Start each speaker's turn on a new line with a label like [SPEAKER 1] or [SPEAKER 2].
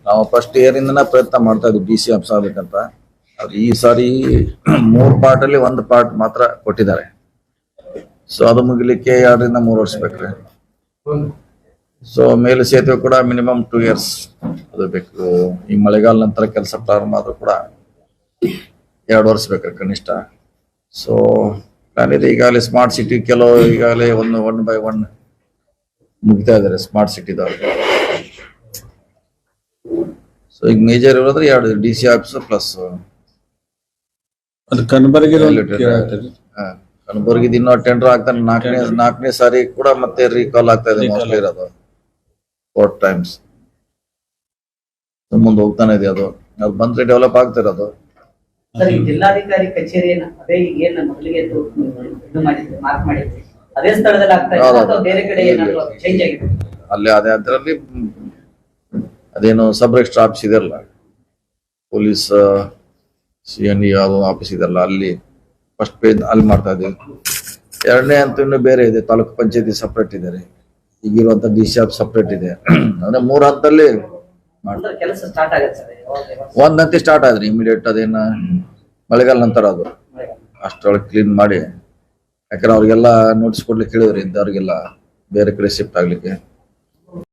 [SPEAKER 1] ನಾವು first year ಇಂದನ ಪ್ರಯತ್ನ ಮಾಡ್ತಾ ಇದ್ವಿ DC ಆಫೀಸ್ ಆಗ್ಬೇಕಂತ. ಆದ್ರೆ ಈ ಸಾರಿ 3 ಪಾರ್ಟ್ ಅಲ್ಲಿ 1 ಪಾರ್ಟ್ ಮಾತ್ರ ಕೊಟ್ಟಿದ್ದಾರೆ. ಸೊ ಅದು ಮುಗಿಲಿಕ್ಕೆ 2 ರಿಂದ 3 ವರ್ಷ ಬೇಕ್ರಿ. ಸೊ ಮೇಲು ಸೇತುವೆ ಕೂಡ ಮಿನಿಮಮ್ 2 ಇಯರ್ಸ್ ಅದು ಬೇಕು. ಈ ಮಳೆಗಾಲ ನಂತರ ಕೆಲಸ ಪ್ರಾರಂಭ ಆದ್ರೂ ಕೂಡ 2 ವರ್ಷ ಬೇಕ್ರಿ ಕನಿಷ್ಠ. ಸೊ ನಾನಿದೆ ಈಗಾಗಲೇ ಸ್ಮಾರ್ಟ್ ಸಿಟಿ ಕೆಲವು ಈಗಾಗಲೇ 1 by 1 ಮುಗಿತಾ ಇದಾರೆ ಸ್ಮಾರ್ಟ್ ಸಿಟಿದವ್ರಿಗೆ. ಸೊ ಈಗ ಮೇಜರ್ ಇರೋದ್ರೆ 2 DC ಆಫೀಸ್ ಪ್ಲಸ್ ಕಲಬುರಗಿ ಇನ್ನೂ ಟೆಂಡರ್ ಆಗ್ತಾನೆ. ನಾಲ್ಕನೇ ಸಾರಿ ಕೂಡ ಮತ್ತೆ ರೀಕಾಲ್ ಆಗ್ತಾ ಇದೆ ಮೋಸ್ಟ್ಲಿ ಇರೋದು 4 times. ಮುಂದೆ ಹೋಗ್ತಾನೆ ಇದೆ ಅದು ಬಂದ್ರೆ ಡೆವಲಪ್ ಆಗ್ತಿರೋದು.
[SPEAKER 2] ಜಿಲ್ಲಾಧಿಕಾರಿ ಕಚೇರಿಯನ್ನು ಅದೇ ಏನು ಮೊದಲಿಗೆ ಇದು ಮಾಡಿದ್ರೆ ಮಾರ್ಕ್ ಮಾಡಿದ್ರೆ ಅದೇ ಸ್ಥಳದಲ್ಲಿ ಆಗ್ತಾ ಇದೆ ಅಥವಾ ಬೇರೆ ಕಡೆ ಏನಾದರೂ ಚೇಂಜ್ ಆಗಿದೆ?
[SPEAKER 1] ಅಲ್ಲಿ ಅದೇ ಅದರಲ್ಲಿ ಅದೇನು ಸಬ್ ರಿಜಿಸ್ಟರ್ ಆಫೀಸ್ ಇದೆಯಲ್ಲ, ಪೊಲೀಸ್ CNE ಯಾವ್ದು ಆಫೀಸ್ ಇದೆಯಲ್ಲ, ಅಲ್ಲಿ ಫಸ್ಟ್ ಪೇಜ್ ಅಲ್ಲಿ ಮಾಡ್ತಾ ಇದ್ದೀವಿ. 2ನೇ ಅಂತ ಇನ್ನೂ ಬೇರೆ ಇದೆ, ತಾಲೂಕು ಪಂಚಾಯತಿ ಸಪ್ರೇಟ್ ಇದೆ, ಈಗಿರುವಂತ DC ಆಫೀಸ್ ಸಪ್ರೇಟ್ ಇದೆ. ಅಂದ್ರೆ 3 ಹಂತದಲ್ಲಿ
[SPEAKER 2] ಕೆಲಸ ಸ್ಟಾರ್ಟ್ ಆಗುತ್ತೆ ಸರ್.
[SPEAKER 1] 1 ಹಂತ ಸ್ಟಾರ್ಟ್ ಆದ್ರಿ ಇಮಿಡಿಯೇಟ್. ಅದೇನ ಮಳೆಗಾಲ ನಂತರ ಅದು ಅಷ್ಟೊಳಗೆ ಕ್ಲೀನ್ ಮಾಡಿ, ಯಾಕಂದ್ರೆ ಅವ್ರಿಗೆಲ್ಲ ನೋಟಿಸ್ ಕೊಡ್ಲಿಕ್ಕೆ ಹೇಳಿದ್ರಿ ಇದ್ದವ್ರಿಗೆಲ್ಲ ಬೇರೆ ಕಡೆ ಶಿಫ್ಟ್ ಆಗ್ಲಿಕ್ಕೆ.